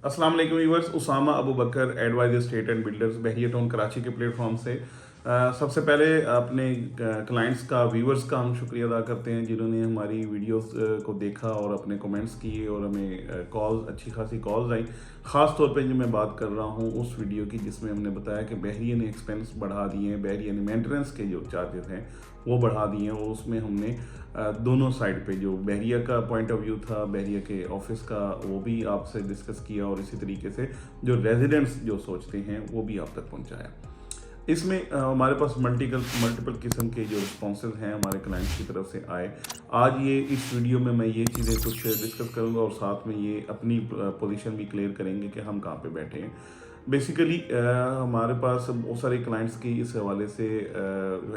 अस्सलाम वालेकुम viewers, Usama Abu Bakar advisor state and builders Bahria town Karachi के प्लेटफॉर्म से सबसे पहले अपने क्लाइंट्स का व्यूअर्स का हम शुक्रिया अदा करते हैं जिन्होंने हमारी वीडियोस को देखा और अपने कमेंट्स किए और हमें कॉल्स अच्छी खासी कॉल्स आई। ख़ास तौर पे जो मैं बात कर रहा हूँ उस वीडियो की जिसमें हमने बताया कि बहरिया ने एक्सपेंस बढ़ा दिए हैं, बहरिया ने मेंटेनेंस के जो चार्जेस हैं वो बढ़ा दिए हैं, और उसमें हमने दोनों साइड पे जो बहरिया का पॉइंट ऑफ व्यू था, बहरिया के ऑफिस का, वो भी आपसे डिस्कस किया और इसी तरीके से जो रेजिडेंट्स जो सोचते हैं वो भी आप तक पहुंचाया। इसमें हमारे पास मल्टीपल किस्म के जो रिस्पॉन्सेज हैं हमारे क्लाइंट्स की तरफ से आए। आज ये इस वीडियो में मैं ये चीज़ें कुछ डिस्कस करूँगा और साथ में ये अपनी पोजीशन भी क्लियर करेंगे कि हम कहाँ पे बैठे हैं। बेसिकली हमारे पास बहुत सारे क्लाइंट्स की इस हवाले से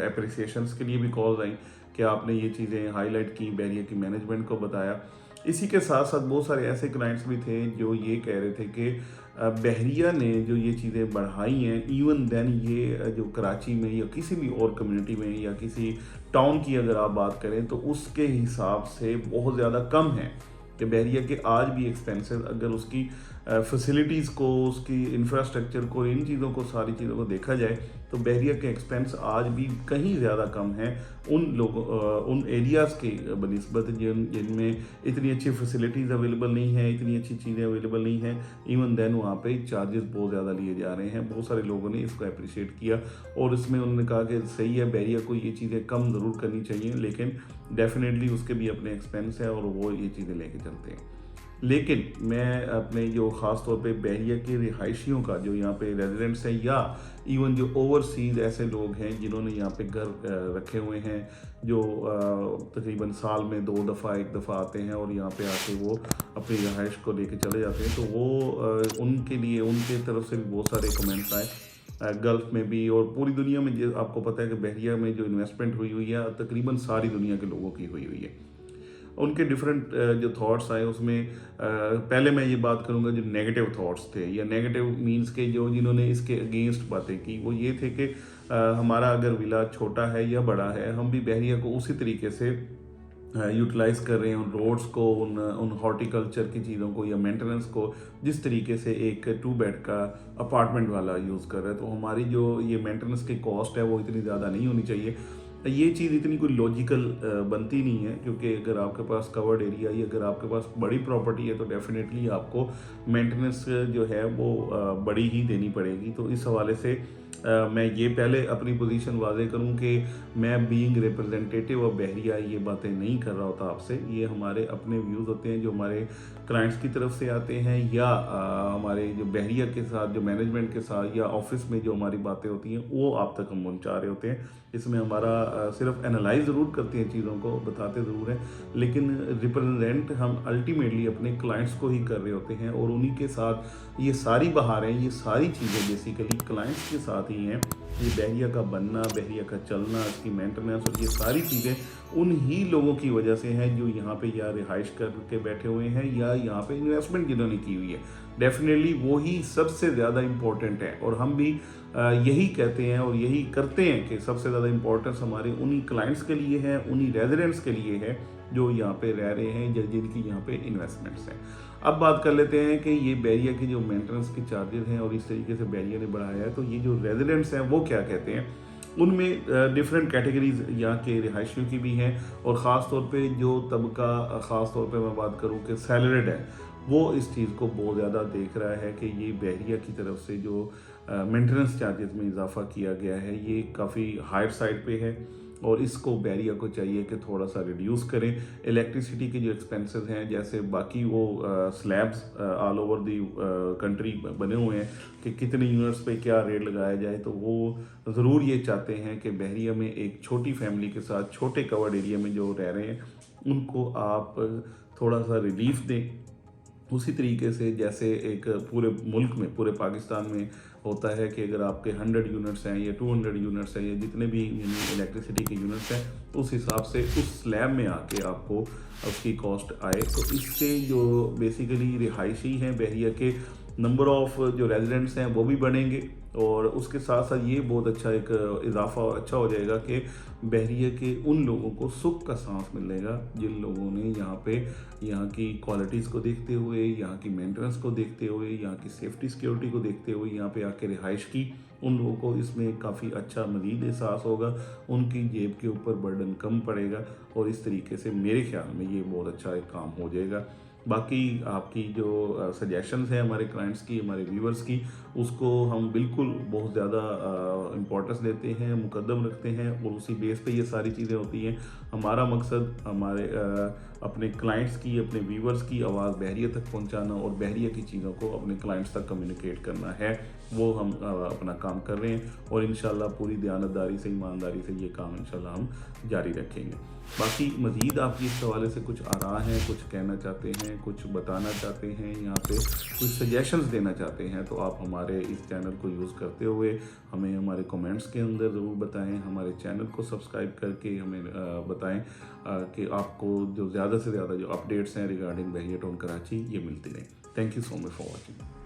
अप्रिसिएशंस के लिए भी कॉल्स आई कि आपने ये चीज़ें हाईलाइट की, बहरिया की मैनेजमेंट को बताया। इसी के साथ साथ बहुत सारे ऐसे क्लाइंट्स भी थे जो ये कह रहे थे कि बहरिया ने जो ये चीज़ें बढ़ाई हैं, इवन देन ये जो कराची में या किसी भी और कम्युनिटी में या किसी टाउन की अगर आप बात करें तो उसके हिसाब से बहुत ज़्यादा कम है। कि बहरिया के आज भी एक्सपेंसेस अगर उसकी फैसिलिटीज़ को, उसकी इंफ्रास्ट्रक्चर को, इन चीज़ों को, सारी चीज़ों को देखा जाए तो बहरिया के एक्सपेंस आज भी कहीं ज़्यादा कम हैं उन लोगों उन एरियाज़ के बनिस्बत जिनमें इतनी अच्छी फैसिलिटीज़ अवेलेबल नहीं है, इतनी अच्छी चीज़ें अवेलेबल नहीं हैं। इवन देन वहाँ पे चार्जेस बहुत ज़्यादा लिए जा रहे हैं। बहुत सारे लोगों ने इसको अप्रिशिएट किया और इसमें उन्होंने कहा कि सही है, बहरिया को ये चीज़ें कम ज़रूर करनी चाहिए, लेकिन डेफिनेटली उसके भी अपने एक्सपेंस है और वो ये चीज़ें लेके चलते हैं। लेकिन मैं अपने जो ख़ास तौर पे बहरिया के रिहायशियों का, जो यहाँ पे रेजिडेंट्स हैं या इवन जो ओवरसीज़ ऐसे लोग हैं जिन्होंने यहाँ पे घर रखे हुए हैं, जो तकरीबन साल में 2 दफ़ा 1 दफ़ा आते हैं और यहाँ पे आके वो अपनी रिहाइश को लेके चले जाते हैं, तो वो उनके लिए उनके तरफ से भी बहुत सारे कमेंट्स आए। गल्फ़ में भी और पूरी दुनिया में, जो आपको पता है कि बहरिया में जो इन्वेस्टमेंट हुई हुई है तकरीबन सारी दुनिया के लोगों की हुई हुई है। उनके डिफरेंट जो थॉट्स आए उसमें पहले मैं ये बात करूँगा जो नेगेटिव थॉट्स थे या नेगेटिव मींस के जो जिन्होंने इसके अगेंस्ट बातें की, वो ये थे कि हमारा अगर विला छोटा है या बड़ा है, हम भी बहरिया को उसी तरीके से यूटिलाइज कर रहे हैं, उन रोड्स को, उन हॉर्टिकल्चर की चीज़ों को या मेंटेनेंस को, जिस तरीके से एक 2 बेड का अपार्टमेंट वाला यूज़ कर रहा है। तो हमारी जो ये मेंटेनेंस की कॉस्ट है वो इतनी ज़्यादा नहीं होनी चाहिए। ये चीज़ इतनी कोई लॉजिकल बनती नहीं है, क्योंकि अगर आपके पास कवर्ड एरिया या अगर आपके पास बड़ी प्रॉपर्टी है तो डेफिनेटली आपको मेंटेनेंस जो है वो बड़ी ही देनी पड़ेगी। तो इस हवाले से मैं ये पहले अपनी पोजीशन वाज़ेह करूं कि मैं बीइंग रिप्रेजेंटेटिव ऑफ बहरिया ये बातें नहीं कर रहा होता आपसे। ये हमारे अपने व्यूज़ होते हैं जो हमारे क्लाइंट्स की तरफ से आते हैं या हमारे जो बहरिया के साथ, जो मैनेजमेंट के साथ या ऑफिस में जो हमारी बातें होती हैं वो आप तक हम पहुँचा रहे होते हैं। इसमें हमारा सिर्फ एनालाइज ज़रूर करते हैं, चीज़ों को बताते ज़रूर हैं, लेकिन रिप्रेजेंट हम अल्टीमेटली अपने क्लाइंट्स को ही कर रहे होते हैं और उन्हीं के साथ ये सारी बहारें, ये सारी चीज़ें बेसिकली क्लाइंट्स के साथ ही हैं। ये बहरिया का बनना, बहरिया का चलना, इसकी मेंटेनेंस और ये सारी चीज़ें उन ही लोगों की वजह से हैं जो यहाँ पे या रिहाइश करके बैठे हुए हैं या यहाँ पे इन्वेस्टमेंट जिन्होंने की हुई है। डेफिनेटली वो ही सबसे ज़्यादा इम्पोर्टेंट है और हम भी यही कहते हैं और यही करते हैं कि सबसे ज़्यादा इम्पोर्टेंस हमारे उन्हीं क्लाइंट्स के लिए है, उन्हीं रेजिडेंट्स के लिए है जो यहाँ पे रह रहे हैं, जिनकी यहाँ पे इन्वेस्टमेंट्स हैं। अब बात कर लेते हैं कि ये बहरिया के जो मेंटेनेंस के चार्जेस हैं और इस तरीके से बहरिया ने बढ़ाया है, तो ये जो रेजिडेंट्स हैं वो क्या कहते हैं। उनमें डिफरेंट कैटेगरीज यहाँ के रिहायशियों की भी हैं और ख़ास तौर पे जो तबका, ख़ास तौर पे मैं बात करूँ कि सैलरीड है, वो इस चीज़ को बहुत ज़्यादा देख रहा है कि ये बहरिया की तरफ से जो मेंटेनेंस चार्जेस में इजाफा किया गया है ये काफ़ी हायर साइड पे है और इसको बहरिया को चाहिए कि थोड़ा सा रिड्यूस करें। इलेक्ट्रिसिटी के जो एक्सपेंसेस हैं, जैसे बाकी वो slabs all over the country बने हुए हैं कि कितने यूनिट्स पे क्या रेट लगाया जाए, तो वो ज़रूर ये चाहते हैं कि बहरिया में एक छोटी फैमिली के साथ छोटे कवर्ड एरिया में जो रह रहे हैं उनको आप थोड़ा सा रिलीफ दें। उसी तरीके से जैसे एक पूरे मुल्क में, पूरे पाकिस्तान में होता है कि अगर आपके 100 यूनिट्स हैं या 200 यूनिट्स हैं या जितने भी इलेक्ट्रिसिटी के यूनिट्स हैं, उस हिसाब से उस स्लैब में आके आपको उसकी कॉस्ट आए। तो इससे जो बेसिकली रिहायशी हैं बहरिया के, नंबर ऑफ जो रेजिडेंट्स हैं वो भी बढ़ेंगे, और उसके साथ साथ ये बहुत अच्छा एक इजाफा और अच्छा हो जाएगा कि बहरिया के उन लोगों को सुख का सांस मिलेगा जिन लोगों ने यहाँ पे यहाँ की क्वालिटीज़ को देखते हुए, यहाँ की मेंटेनेंस को देखते हुए, यहाँ की सेफ्टी सिक्योरिटी को देखते हुए यहाँ पे आके रिहाइश की। उन लोगों को इसमें काफ़ी अच्छा मज़ीद एहसास होगा, उनकी जेब के ऊपर बर्डन कम पड़ेगा, और इस तरीके से मेरे ख्याल में ये बहुत अच्छा एक काम हो जाएगा। बाकी आपकी जो सजेशंस हैं हमारे क्लाइंट्स की, हमारे व्यूवर्स की, उसको हम बिल्कुल बहुत ज़्यादा इम्पोर्टेंस देते हैं, मुकद्दम रखते हैं, और उसी बेस पे ये सारी चीज़ें होती हैं। हमारा मकसद हमारे अपने क्लाइंट्स की, अपने व्यूवर्स की आवाज़ बहरिया तक पहुंचाना और बहरिया की चीज़ों को अपने क्लाइंट्स तक कम्युनिकेट करना है। वो हम अपना काम कर रहे हैं, और इंशाल्लाह पूरी दयानतदारी से, ईमानदारी से ये काम इंशाल्लाह हम जारी रखेंगे। बाकी मज़ीद आपकी इस हवाले से कुछ आरा हैं, कुछ कहना चाहते हैं, कुछ बताना चाहते हैं, यहाँ पे कुछ सजेशंस देना चाहते हैं, तो आप हमारे इस चैनल को यूज़ करते हुए हमें हमारे कमेंट्स के अंदर ज़रूर बताएं। हमारे चैनल को सब्सक्राइब करके हमें बताएं कि आपको जो ज़्यादा से ज़्यादा जो अपडेट्स हैं रिगार्डिंग बहरिया टाउन कराची ये मिलती रहें। Thank you so much for watching.